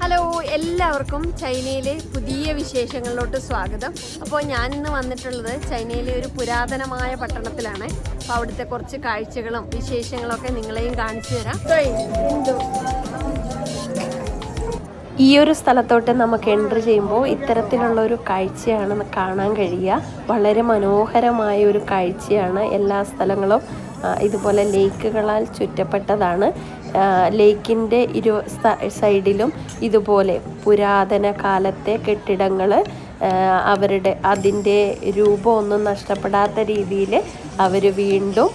Hello, എല്ലാവർക്കും ചൈനയിലെ പുതിയ വിശേഷങ്ങളിലോട്ട് സ്വാഗതം. അപ്പോൾ ഞാനിന്ന് വന്നിട്ടുള്ളത് ചൈനയിലെ ഒരു പുരാതനമായ പട്ടണത്തിലാണ്. അപ്പോൾ അവിടുത്തെ കുറച്ച് കാഴ്ചകളും വിശേഷങ്ങളൊക്കെ നിങ്ങളെയും കാണിച്ചു തരാം. ഈ ഒരു സ്ഥലത്തോട്ട് നമുക്ക് എൻട്രി ചെയ്യുമ്പോൾ ഇത്തരത്തിലുള്ള ഒരു കാഴ്ചയാണ് കാണാൻ കഴിയുക. വളരെ മനോഹരമായ ഒരു കാഴ്ചയാണ്. എല്ലാ സ്ഥലങ്ങളും ഇതുപോലെ ലേക്കുകളാൽ ചുറ്റപ്പെട്ടതാണ്. ലേക്കിൻ്റെ സൈഡിലും ഇതുപോലെ പുരാതന കാലത്തെ കെട്ടിടങ്ങൾ അതിൻ്റെ രൂപമൊന്നും നഷ്ടപ്പെടാത്ത രീതിയിൽ അവർ വീണ്ടും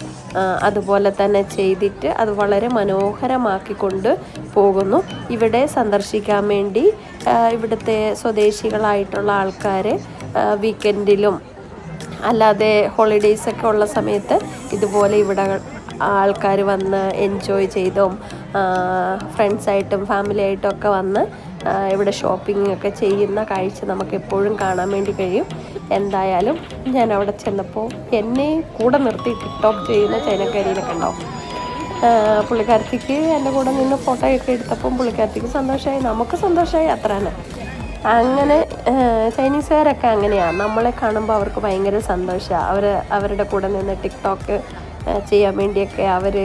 അതുപോലെ തന്നെ ചെയ്തിട്ട് അത് വളരെ മനോഹരമാക്കിക്കൊണ്ട് പോകുന്നു. ഇവിടെ സന്ദർശിക്കാൻ വേണ്ടി ഇവിടുത്തെ സ്വദേശികളായിട്ടുള്ള ആൾക്കാർ വീക്കെൻഡിലും അല്ലാതെ ഹോളിഡേയ്സൊക്കെ ഉള്ള സമയത്ത് ഇതുപോലെ ഇവിടെ ആൾക്കാർ വന്ന് എൻജോയ് ചെയ്തും ഫ്രണ്ട്സായിട്ടും ഫാമിലി ആയിട്ടും ഒക്കെ വന്ന് ഇവിടെ ഷോപ്പിംഗ് ഒക്കെ ചെയ്യുന്ന കാഴ്ച നമുക്ക് എപ്പോഴും കാണാൻ വേണ്ടി കഴിയും. എന്തായാലും ഞാൻ അവിടെ ചെന്നപ്പോൾ എന്നെ കൂടെ നിർത്തി ടിക്ടോക്ക് ചെയ്യുന്ന ചൈനക്കാരിയിലൊക്കെ ഉണ്ടാവും. പുള്ളിക്കാരത്തിക്ക് എൻ്റെ കൂടെ നിന്ന് ഫോട്ടോയൊക്കെ എടുത്തപ്പം പുള്ളിക്കാരത്തിക്ക് സന്തോഷമായി, നമുക്ക് സന്തോഷമായി. അത്രയാണ്. അങ്ങനെ ചൈനീസുകാരൊക്കെ അങ്ങനെയാണ്. നമ്മളെ കാണുമ്പോൾ അവർക്ക് ഭയങ്കര സന്തോഷമാണ്. അവരുടെ കൂടെ നിന്ന് ടിക്ടോക്ക് ചെയ്യാൻ വേണ്ടിയൊക്കെ അവർ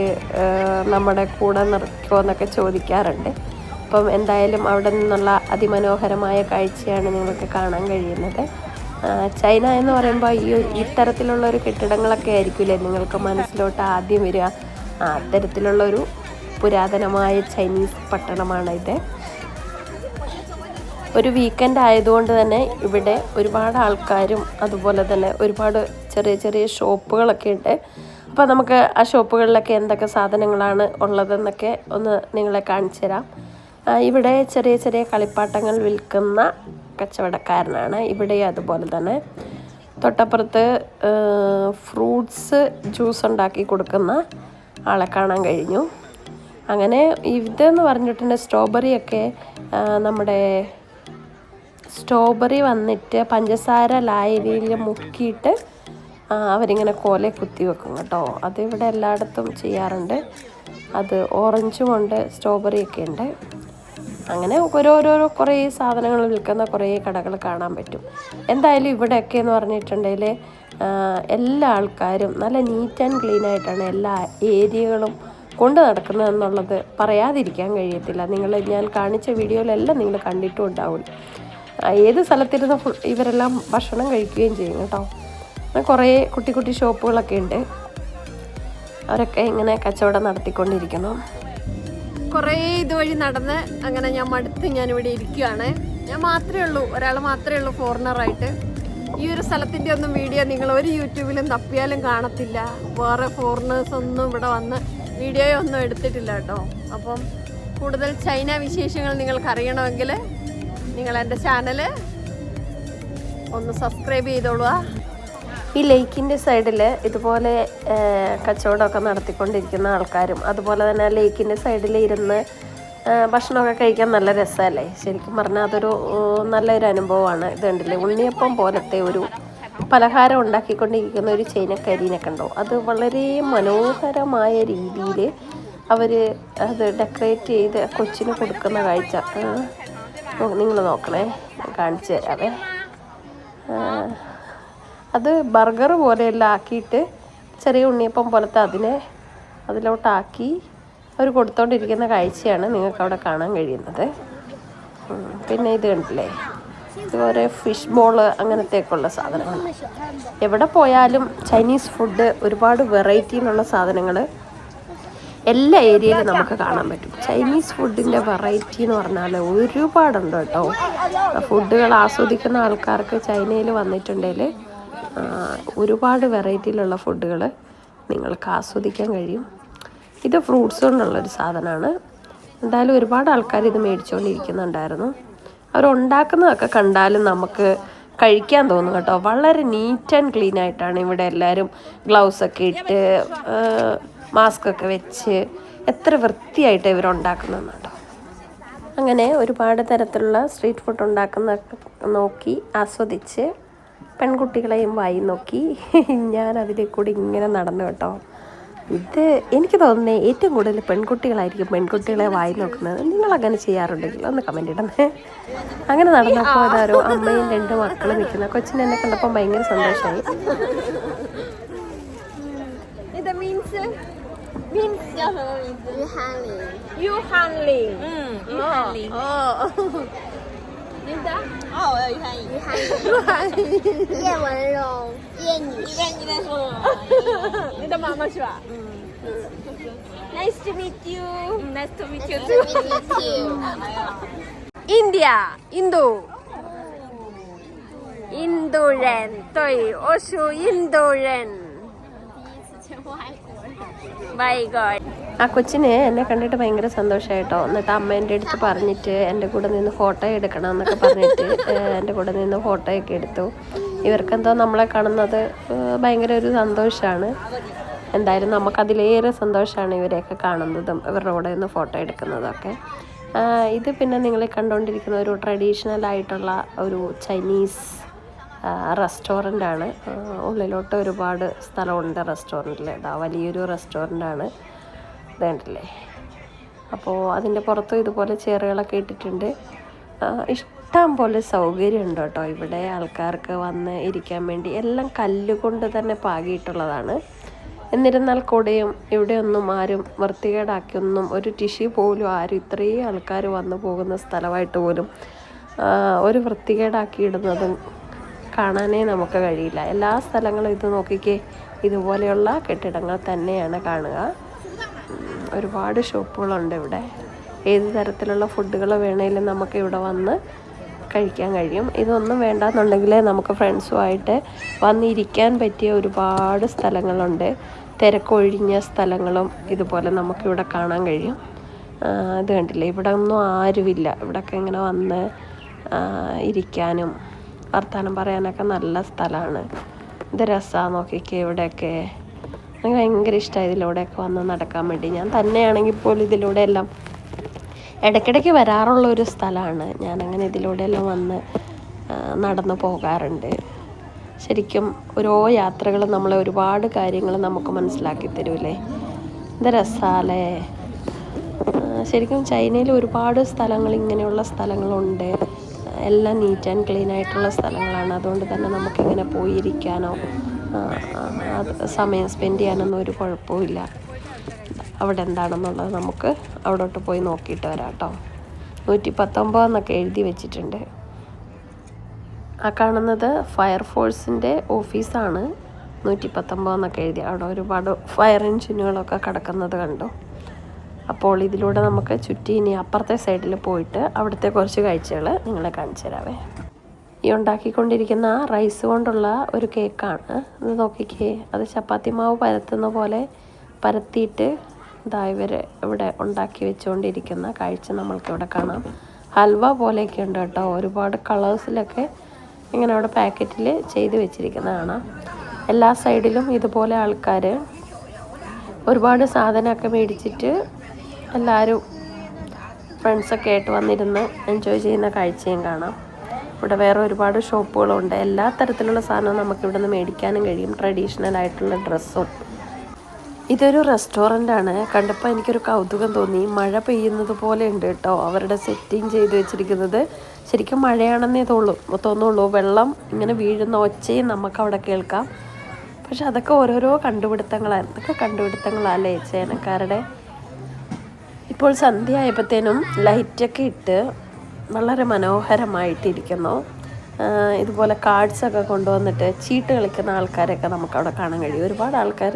നമ്മുടെ കൂടെ നിർത്തുമോ എന്നൊക്കെ ചോദിക്കാറുണ്ട്. അപ്പം എന്തായാലും അവിടെ നിന്നുള്ള അതിമനോഹരമായ കാഴ്ചയാണ് നിങ്ങൾക്ക് കാണാൻ കഴിയുന്നത്. ചൈന എന്ന് പറയുമ്പോൾ ഇത്തരത്തിലുള്ളൊരു കെട്ടിടങ്ങളൊക്കെ ആയിരിക്കില്ലേ നിങ്ങൾക്ക് മനസ്സിലോട്ട് ആദ്യം വരിക. അത്തരത്തിലുള്ളൊരു പുരാതനമായ ചൈനീസ് പട്ടണമാണ് ഇത്. ഒരു വീക്കെൻഡ് ആയതുകൊണ്ട് തന്നെ ഇവിടെ ഒരുപാട് ആൾക്കാരും അതുപോലെ തന്നെ ഒരുപാട് ചെറിയ ചെറിയ ഷോപ്പുകളൊക്കെ ഉണ്ട്. അപ്പോൾ നമുക്ക് ആ ഷോപ്പുകളിലൊക്കെ എന്തൊക്കെ സാധനങ്ങളാണ് ഉള്ളതെന്നൊക്കെ ഒന്ന് നിങ്ങളെ കാണിച്ചു തരാം. ഇവിടെ ചെറിയ ചെറിയ കളിപ്പാട്ടങ്ങൾ വിൽക്കുന്ന കച്ചവടക്കാരനാണ് ഇവിടെ. അതുപോലെ തന്നെ തൊട്ടപ്പുറത്ത് ഫ്രൂട്ട്സ് ജ്യൂസ് ഉണ്ടാക്കി കൊടുക്കുന്ന ആളെ കാണാൻ കഴിഞ്ഞു. അങ്ങനെ ഇതെന്ന് പറഞ്ഞിട്ടുണ്ട് സ്ട്രോബെറിയൊക്കെ നമ്മുടെ സ്ട്രോബെറി വന്നിട്ട് പഞ്ചസാര ലായനിയിൽ മുക്കിയിട്ട് അവരിങ്ങനെ കോലെ കുത്തി വെക്കും കേട്ടോ. അതിവിടെ എല്ലായിടത്തും ചെയ്യാറുണ്ട്. അത് ഓറഞ്ചും ഉണ്ട്, സ്ട്രോബെറിയൊക്കെ ഉണ്ട്. അങ്ങനെ ഓരോരോ കുറേ സാധനങ്ങൾ വിൽക്കുന്ന കുറേ കടകൾ കാണാൻ പറ്റും. എന്തായാലും ഇവിടെയൊക്കെ എന്ന് പറഞ്ഞിട്ടുണ്ടെങ്കിൽ എല്ലാ ആൾക്കാരും നല്ല നീറ്റ് ആൻഡ് ക്ലീൻ ആയിട്ടാണ് എല്ലാ ഏരിയകളും കൊണ്ട് നടക്കുന്നതെന്നുള്ളത് പറയാതിരിക്കാൻ കഴിയത്തില്ല. ഞാൻ കാണിച്ച വീഡിയോയിലെല്ലാം നിങ്ങൾ കണ്ടിട്ടും ഉണ്ടാവും. ഏത് സ്ഥലത്തിരുന്ന് ഇവരെല്ലാം ഭക്ഷണം കഴിക്കുകയും ചെയ്യും കേട്ടോ. കുറേ കുട്ടി കുട്ടി ഷോപ്പുകളൊക്കെ ഉണ്ട്. അവരൊക്കെ ഇങ്ങനെ കച്ചവടം നടത്തിക്കൊണ്ടിരിക്കുന്നു. കുറേ ഇതുവഴി നടന്ന് അങ്ങനെ ഞാൻ മടുത്ത് ഞാനിവിടെ ഇരിക്കുകയാണ്. ഞാൻ മാത്രമേ ഉള്ളൂ, ഒരാൾ മാത്രമേ ഉള്ളൂ ഫോറിനറായിട്ട്. ഈ ഒരു സ്ഥലത്തിൻ്റെ ഒന്നും വീഡിയോ നിങ്ങൾ ഒരു യൂട്യൂബിലും തപ്പിയാലും കാണത്തില്ല. വേറെ ഫോറിനേഴ്സ് ഒന്നും ഇവിടെ വന്ന് വീഡിയോ ഒന്നും എടുത്തിട്ടില്ല കേട്ടോ. അപ്പം കൂടുതൽ ചൈന വിശേഷങ്ങൾ നിങ്ങൾക്ക് അറിയണമെങ്കിൽ നിങ്ങൾ എൻ്റെ ചാനൽ ഒന്ന് സബ്സ്ക്രൈബ് ചെയ്തോളുക. ഈ ലേക്കിൻ്റെ സൈഡിൽ ഇതുപോലെ കച്ചവടമൊക്കെ നടത്തിക്കൊണ്ടിരിക്കുന്ന ആൾക്കാരും അതുപോലെ തന്നെ ലേക്കിൻ്റെ സൈഡിൽ ഇരുന്ന് ഭക്ഷണമൊക്കെ കഴിക്കാൻ നല്ല രസമല്ലേ. ശരിക്കും പറഞ്ഞാൽ അതൊരു നല്ലൊരു അനുഭവമാണ്. ഇത് കണ്ടില്ലേ, ഉണ്ണിയപ്പം പോലത്തെ ഒരു പലഹാരം ഉണ്ടാക്കിക്കൊണ്ടിരിക്കുന്ന ഒരു ചൈനക്കാരീനെ കണ്ടോ. അത് വളരെ മനോഹരമായ രീതിയിൽ അവർ അത് ഡെക്കറേറ്റ് ചെയ്ത് കൊച്ചിന് കൊടുക്കുന്ന കാഴ്ച നിങ്ങൾ നോക്കണേ, കാണിച്ചു തരാവേ. അത് ബർഗർ പോലെയെല്ലാം ആക്കിയിട്ട് ചെറിയ ഉണ്ണിയപ്പം പോലത്തെ അതിലോട്ടാക്കി അവർ കൊടുത്തോണ്ടിരിക്കുന്ന കാഴ്ചയാണ് നിങ്ങൾക്ക് അവിടെ കാണാൻ കഴിയുന്നത്. പിന്നെ ഇത് കണ്ടില്ലേ, ഇതുപോലെ ഫിഷ് ബോള് അങ്ങനത്തെയൊക്കെയുള്ള സാധനങ്ങൾ. എവിടെ പോയാലും ചൈനീസ് ഫുഡ് ഒരുപാട് വെറൈറ്റിയിലുള്ള സാധനങ്ങൾ എല്ലാ ഏരിയയിലും നമുക്ക് കാണാൻ പറ്റും. ചൈനീസ് ഫുഡിൻ്റെ വെറൈറ്റി എന്ന് പറഞ്ഞാൽ ഒരുപാടുണ്ട് കേട്ടോ. ഫുഡുകൾ ആസ്വദിക്കുന്ന ആൾക്കാർക്ക് ചൈനയിൽ വന്നിട്ടുണ്ടെങ്കിൽ ഒരുപാട് വെറൈറ്റിയിലുള്ള ഫുഡുകൾ നിങ്ങൾക്ക് ആസ്വദിക്കാൻ കഴിയും. ഇത് ഫ്രൂട്ട്സ് കൊണ്ടുള്ളൊരു സാധനമാണ്. എന്തായാലും ഒരുപാട് ആൾക്കാർ ഇത് മേടിച്ചുകൊണ്ടിരിക്കുന്നുണ്ടായിരുന്നു. അവരുണ്ടാക്കുന്നതൊക്കെ കണ്ടാലും നമുക്ക് കഴിക്കാൻ തോന്നും കേട്ടോ. വളരെ നീറ്റ് ആൻഡ് ക്ലീൻ ആയിട്ടാണ് ഇവിടെ എല്ലാവരും ഗ്ലൗസൊക്കെ ഇട്ട് മാസ്കൊക്കെ വെച്ച് എത്ര വൃത്തിയായിട്ട് ഇവരുണ്ടാക്കുന്നതെന്ന് കേട്ടോ. അങ്ങനെ ഒരുപാട് തരത്തിലുള്ള സ്ട്രീറ്റ് ഫുഡ് ഉണ്ടാക്കുന്നതൊക്കെ നോക്കി ആസ്വദിച്ച് പെൺകുട്ടികളെയും വായി നോക്കി ഞാൻ അതിൽ കൂടി ഇങ്ങനെ നടന്നു കേട്ടോ. ഇത് എനിക്ക് തോന്നുന്നത് ഏറ്റവും കൂടുതൽ പെൺകുട്ടികളായിരിക്കും പെൺകുട്ടികളെ വായി നോക്കുന്നത്. നിങ്ങളങ്ങനെ ചെയ്യാറുണ്ടെങ്കിൽ ഒന്ന് കമൻറ്റ് ഇടണേ. അങ്ങനെ നടന്നപ്പോൾ അതാരോ അമ്മയും 2 മക്കളും നിൽക്കുന്ന കൊച്ചിനെ എന്നെ കണ്ടപ്പോൾ ഭയങ്കര സന്തോഷമായി. Nice to meet you. Nice to meet you too. India, Indo. Indo 人，对，我属印度人。Bye God. ആ കൊച്ചിനെ എന്നെ കണ്ടിട്ട് ഭയങ്കര സന്തോഷമായിട്ടോ. എന്നിട്ട് അമ്മേൻ്റെ അടുത്ത് പറഞ്ഞിട്ട് എൻ്റെ കൂടെ നിന്ന് ഫോട്ടോ എടുക്കണം എന്നൊക്കെ പറഞ്ഞിട്ട് എൻ്റെ കൂടെ നിന്ന് ഫോട്ടോയൊക്കെ എടുത്തു. ഇവർക്കെന്തോ നമ്മളെ കാണുന്നത് ഭയങ്കര ഒരു സന്തോഷമാണ്. എന്തായാലും നമുക്കതിലേറെ സന്തോഷമാണ് ഇവരെയൊക്കെ കാണുന്നതും ഇവരുടെ കൂടെ നിന്ന് ഫോട്ടോ എടുക്കുന്നതൊക്കെ. ഇത് പിന്നെ നിങ്ങൾ കണ്ടുകൊണ്ടിരിക്കുന്ന ഒരു ട്രഡീഷണൽ ആയിട്ടുള്ള ഒരു ചൈനീസ് റെസ്റ്റോറൻ്റാണ്. ഉള്ളിലോട്ട് ഒരുപാട് സ്ഥലമുണ്ട് റെസ്റ്റോറൻറ്റിൽ. ഇതാ വലിയൊരു റെസ്റ്റോറൻ്റാണ്, ഇതേണ്ടല്ലേ. അപ്പോൾ അതിൻ്റെ പുറത്തും ഇതുപോലെ ചെയറുകളൊക്കെ ഇട്ടിട്ടുണ്ട്. ഇഷ്ടം പോലെ സൗകര്യമുണ്ട് കേട്ടോ ഇവിടെ ആൾക്കാർക്ക് വന്ന് ഇരിക്കാൻ വേണ്ടി. എല്ലാം കല്ലുകൊണ്ട് തന്നെ പാകിയിട്ടുള്ളതാണ്. എന്നിരുന്നാൽ കൂടെയും ഇവിടെയൊന്നും ആരും വൃത്തികേടാക്കിയൊന്നും ഒരു ടിഷ്യൂ പോലും ആരും ഇത്രയും ആൾക്കാർ വന്നു പോകുന്ന സ്ഥലമായിട്ട് പോലും ഒരു വൃത്തികേടാക്കിയിടുന്നതും കാണാനേ നമുക്ക് കഴിയില്ല. എല്ലാ സ്ഥലങ്ങളും ഇത് നോക്കിക്കേ, ഇതുപോലെയുള്ള കെട്ടിടങ്ങൾ തന്നെയാണ് കാണുക. ഒരുപാട് ഷോപ്പുകളുണ്ട് ഇവിടെ. ഏത് തരത്തിലുള്ള ഫുഡുകൾ വേണേലും നമുക്ക് ഇവിടെ വന്ന് കഴിക്കാൻ കഴിയും. ഇതൊന്നും വേണ്ടാന്നുണ്ടെങ്കിൽ നമുക്ക് ഫ്രണ്ട്സുമായിട്ട് വന്നിരിക്കാൻ പറ്റിയ ഒരുപാട് സ്ഥലങ്ങളുണ്ട്. തിരക്കൊഴിഞ്ഞ സ്ഥലങ്ങളും ഇതുപോലെ നമുക്കിവിടെ കാണാൻ കഴിയും. ഇത് കണ്ടില്ലേ, ഇവിടെ ഒന്നും ആരുമില്ല. ഇവിടെയൊക്കെ ഇങ്ങനെ വന്ന് ഇരിക്കാനും വർത്താനം പറയാനൊക്കെ നല്ല സ്ഥലമാണ്. ഇത് രസമാണ് നോക്കിക്കേ. ഇവിടെയൊക്കെ എനിക്ക് ഭയങ്കര ഇഷ്ടമായി ഇതിലൂടെയൊക്കെ വന്ന് നടക്കാൻ വേണ്ടി. ഞാൻ തന്നെയാണെങ്കിൽ പോലും ഇതിലൂടെ എല്ലാം ഇടയ്ക്കിടയ്ക്ക് വരാറുള്ള ഒരു സ്ഥലമാണ്. ഞാനങ്ങനെ ഇതിലൂടെയെല്ലാം വന്ന് നടന്നു പോകാറുണ്ട്. ശരിക്കും ഓരോ യാത്രകൾ നമ്മളെ ഒരുപാട് കാര്യങ്ങൾ നമുക്ക് മനസ്സിലാക്കി തരൂലേ. ഇത് രസാലേ. ശരിക്കും ചൈനയിൽ ഒരുപാട് സ്ഥലങ്ങൾ ഇങ്ങനെയുള്ള സ്ഥലങ്ങളുണ്ട്. എല്ലാം നീറ്റ് ആൻഡ് ക്ലീൻ ആയിട്ടുള്ള സ്ഥലങ്ങളാണ്. അതുകൊണ്ട് തന്നെ നമുക്കിങ്ങനെ പോയിരിക്കാനോ സമയം സ്പെൻഡ് ചെയ്യാനൊന്നും ഒരു കുഴപ്പമില്ല. അവിടെ എന്താണെന്നുള്ളത് നമുക്ക് അവിടോട്ട് പോയി നോക്കിയിട്ട് വരാം കേട്ടോ. 119 എന്നൊക്കെ എഴുതി വെച്ചിട്ടുണ്ട്. ആ കാണുന്നത് ഫയർഫോഴ്സിൻ്റെ ഓഫീസാണ്. 119 എന്നൊക്കെ എഴുതി. അവിടെ ഒരുപാട് ഫയർ എൻജിനുകളൊക്കെ കിടക്കുന്നത് കണ്ടു. അപ്പോൾ ഇതിലൂടെ നമുക്ക് ചുറ്റി ഇനി അപ്പുറത്തെ സൈഡിൽ പോയിട്ട് അവിടുത്തെ കുറച്ച് കാഴ്ചകൾ നിങ്ങളെ കാണിച്ചു തരാവേ. ഈ ഉണ്ടാക്കിക്കൊണ്ടിരിക്കുന്ന റൈസ് കൊണ്ടുള്ള ഒരു കേക്കാണ്. ഇത് നോക്കിക്കേ, അത് ചപ്പാത്തി മാവ് പരത്തുന്ന പോലെ പരത്തിയിട്ട് ഇതാ ഇവർ ഇവിടെ ഉണ്ടാക്കി വെച്ചുകൊണ്ടിരിക്കുന്ന കാഴ്ച നമ്മൾക്കിവിടെ കാണാം. ഹൽവ പോലെയൊക്കെ ഉണ്ട് കേട്ടോ. ഒരുപാട് കളേഴ്സിലൊക്കെ ഇങ്ങനെ അവിടെ പാക്കറ്റിൽ ചെയ്ത് വെച്ചിരിക്കുന്ന കാണാം. എല്ലാ സൈഡിലും ഇതുപോലെ ആൾക്കാർ ഒരുപാട് സാധനമൊക്കെ മേടിച്ചിട്ട് എല്ലാവരും ഫ്രണ്ട്സൊക്കെ ആയിട്ട് വന്നിരുന്ന് എൻജോയ് ചെയ്യുന്ന കാഴ്ചയും കാണാം. ഇവിടെ വേറെ ഒരുപാട് ഷോപ്പുകളുണ്ട്. എല്ലാ തരത്തിലുള്ള സാധനവും നമുക്കിവിടെ നിന്ന് മേടിക്കാനും കഴിയും. ട്രഡീഷണൽ ആയിട്ടുള്ള ഡ്രസ്സും. ഇതൊരു റെസ്റ്റോറൻ്റാണ്. കണ്ടപ്പോൾ എനിക്കൊരു കൗതുകം തോന്നി. മഴ പെയ്യുന്നത് പോലെ ഉണ്ട് കേട്ടോ അവരുടെ സെറ്റിങ് ചെയ്ത് വെച്ചിരിക്കുന്നത്. ശരിക്കും മഴയാണെന്നേ തോന്നുള്ളൂ. വെള്ളം ഇങ്ങനെ വീഴുന്ന ഒച്ചയും നമുക്കവിടെ കേൾക്കാം. പക്ഷെ അതൊക്കെ ഓരോരോ കണ്ടുപിടുത്തങ്ങളാണ്. ഇതൊക്കെ കണ്ടുപിടുത്തങ്ങളല്ലേ ചൈനക്കാരുടെ. ഇപ്പോൾ സന്ധ്യ ആയപ്പോഴത്തേനും ലൈറ്റൊക്കെ ഇട്ട് വളരെ മനോഹരമായിട്ടിരിക്കുന്നു. ഇതുപോലെ കാർഡ്സൊക്കെ കൊണ്ടുവന്നിട്ട് ചീട്ട് കളിക്കുന്ന ആൾക്കാരൊക്കെ നമുക്കവിടെ കാണാൻ കഴിയും. ഒരുപാട് ആൾക്കാർ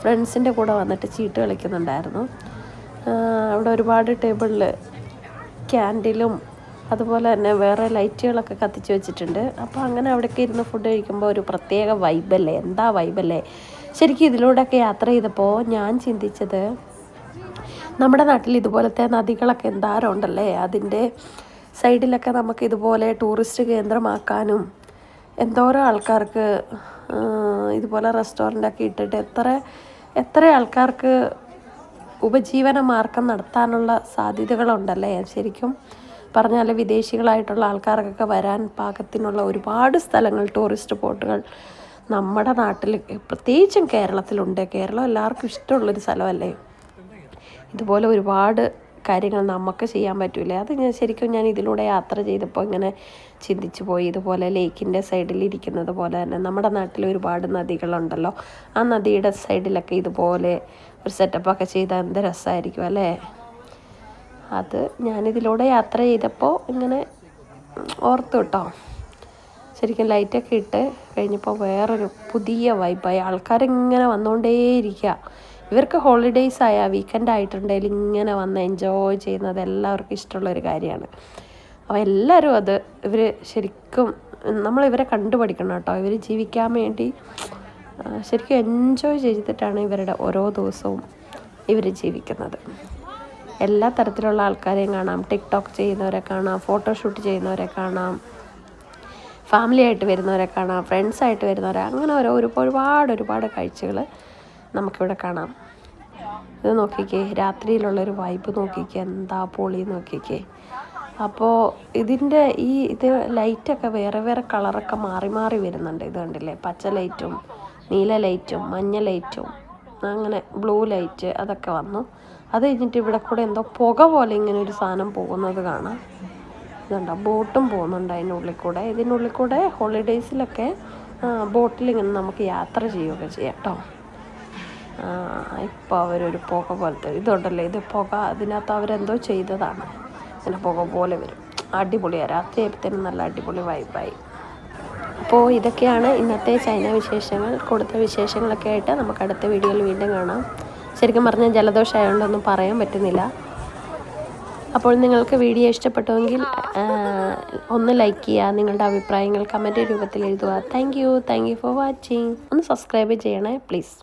ഫ്രണ്ട്സിൻ്റെ കൂടെ വന്നിട്ട് ചീട്ട് കളിക്കുന്നുണ്ടായിരുന്നു. അവിടെ ഒരുപാട് ടേബിളിൽ ക്യാൻഡിലും അതുപോലെ തന്നെ വേറെ ലൈറ്റുകളൊക്കെ കത്തിച്ച് വെച്ചിട്ടുണ്ട്. അപ്പോൾ അങ്ങനെ അവിടെയൊക്കെ ഇരുന്ന് ഫുഡ് കഴിക്കുമ്പോൾ ഒരു പ്രത്യേക വൈബല്ലേ. എന്താ വൈബല്ലേ. ശരിക്കും ഇതിലൂടെയൊക്കെ യാത്ര ചെയ്തപ്പോൾ ഞാൻ ചിന്തിച്ചത്, നമ്മുടെ നാട്ടിൽ ഇതുപോലത്തെ നദികളൊക്കെ എന്താരം ഉണ്ടല്ലേ. അതിൻ്റെ സൈഡിലൊക്കെ നമുക്ക് ഇതുപോലെ ടൂറിസ്റ്റ് കേന്ദ്രമാക്കാനും എന്തോരോ ആൾക്കാർക്ക് ഇതുപോലെ റെസ്റ്റോറൻ്റൊക്കെ ഇട്ടിട്ട് എത്ര ആൾക്കാർക്ക് ഉപജീവന മാർഗം നടത്താനുള്ള സാധ്യതകളുണ്ടല്ലേ. ശരിക്കും പറഞ്ഞാൽ വിദേശികളായിട്ടുള്ള ആൾക്കാർക്കൊക്കെ വരാൻ പാകത്തിനുള്ള ഒരുപാട് സ്ഥലങ്ങൾ, ടൂറിസ്റ്റ് സ്പോട്ടുകൾ നമ്മുടെ നാട്ടിൽ പ്രത്യേകിച്ചും കേരളത്തിലുണ്ട്. കേരളം എല്ലാവർക്കും ഇഷ്ടമുള്ളൊരു സ്ഥലമല്ലേ. ഇതുപോലെ ഒരുപാട് കാര്യങ്ങൾ നമുക്ക് ചെയ്യാൻ പറ്റില്ല. അത് ഞാൻ ഇതിലൂടെ യാത്ര ചെയ്തപ്പോൾ ഇങ്ങനെ ചിന്തിച്ചു പോയി. ഇതുപോലെ ലേക്കിൻ്റെ സൈഡിൽ ഇരിക്കുന്നത് പോലെ തന്നെ നമ്മുടെ നാട്ടിൽ ഒരുപാട് നദികളുണ്ടല്ലോ. ആ നദിയുടെ സൈഡിലൊക്കെ ഇതുപോലെ ഒരു സെറ്റപ്പൊക്കെ ചെയ്താൽ എന്ത് രസമായിരിക്കും അല്ലേ. അത് ഞാനിതിലൂടെ യാത്ര ചെയ്തപ്പോൾ ഇങ്ങനെ ഓർത്തു കേട്ടോ. ശരിക്കും ലൈറ്റൊക്കെ ഇട്ട് കഴിഞ്ഞപ്പോൾ വേറൊരു പുതിയ വൈബായി. ആൾക്കാരിങ്ങനെ വന്നുകൊണ്ടേയിരിക്കുക. ഇവർക്ക് ഹോളിഡേയ്സ് ആയാൽ വീക്കെൻഡ് ആയിട്ടുണ്ടെങ്കിൽ ഇങ്ങനെ വന്ന് എൻജോയ് ചെയ്യുന്നത് എല്ലാവർക്കും ഇഷ്ടമുള്ളൊരു കാര്യമാണ്. അപ്പോൾ എല്ലാവരും അത് ഇവർ ശരിക്കും നമ്മളിവരെ കണ്ടുപഠിക്കണം കേട്ടോ. ഇവർ ജീവിക്കാൻ വേണ്ടി ശരിക്കും എൻജോയ് ചെയ്തിട്ടാണ് ഇവരുടെ ഓരോ ദിവസവും ഇവർ ജീവിക്കുന്നത്. എല്ലാ തരത്തിലുള്ള ആൾക്കാരെയും കാണാം. ടിക്ടോക്ക് ചെയ്യുന്നവരെ കാണാം, ഫോട്ടോഷൂട്ട് ചെയ്യുന്നവരെ കാണാം, ഫാമിലി ആയിട്ട് വരുന്നവരെ കാണാം, ഫ്രണ്ട്സായിട്ട് വരുന്നവരെ, അങ്ങനെ ഒരുപാട് കാഴ്ചകൾ നമുക്കിവിടെ കാണാം. ഇത് നോക്കിക്കേ, രാത്രിയിലുള്ളൊരു വൈബ് നോക്കിക്കേ, എന്താ പൊളി നോക്കിക്കേ. അപ്പോൾ ഇത് ലൈറ്റൊക്കെ വേറെ കളറൊക്കെ മാറി വരുന്നുണ്ട്. ഇത് കണ്ടില്ലേ, പച്ച ലൈറ്റും നീല ലൈറ്റും മഞ്ഞ ലൈറ്റും അങ്ങനെ ബ്ലൂ ലൈറ്റ് അതൊക്കെ വന്നു. അത് കഴിഞ്ഞിട്ട് ഇവിടെ കൂടെ എന്തോ പുക പോലെ ഇങ്ങനെ ഒരു സാധനം പോകുന്നത് കാണാം. ഇതുണ്ടോ, ബോട്ടും പോകുന്നുണ്ട് ഇതിനുള്ളിൽ കൂടെ ഹോളിഡേയ്സിലൊക്കെ ബോട്ടിലിങ്ങനെ നമുക്ക് യാത്ര ചെയ്യുകയൊക്കെ ചെയ്യാം കേട്ടോ. ഇപ്പോൾ അവരൊരു പുക പോലത്തെ ഇതുണ്ടല്ലോ, ഇത് പുക, അതിനകത്ത് അവരെന്തോ ചെയ്തതാണ്. ഇങ്ങനെ പുക പോലെ വരും. അടിപൊളിയാണ്. രാത്രി ആയപ്പോഴത്തേനും നല്ല അടിപൊളി വൈബായി. അപ്പോൾ ഇതൊക്കെയാണ് ഇന്നത്തെ ചൈന വിശേഷങ്ങൾ. കൊടുത്ത വിശേഷങ്ങളൊക്കെ ആയിട്ട് നമുക്ക് അടുത്ത വീഡിയോയിൽ വീണ്ടും കാണാം. ശരിക്കും പറഞ്ഞാൽ ജലദോഷമായതുകൊണ്ടൊന്നും പറയാൻ പറ്റുന്നില്ല. അപ്പോൾ നിങ്ങൾക്ക് വീഡിയോ ഇഷ്ടപ്പെട്ടുവെങ്കിൽ ഒന്ന് ലൈക്ക് ചെയ്യുക, നിങ്ങളുടെ അഭിപ്രായങ്ങൾ കമൻറ്റ് രൂപത്തിൽ എഴുതുക. Thank you for watching. ഒന്ന് സബ്സ്ക്രൈബ് ചെയ്യണേ പ്ലീസ്.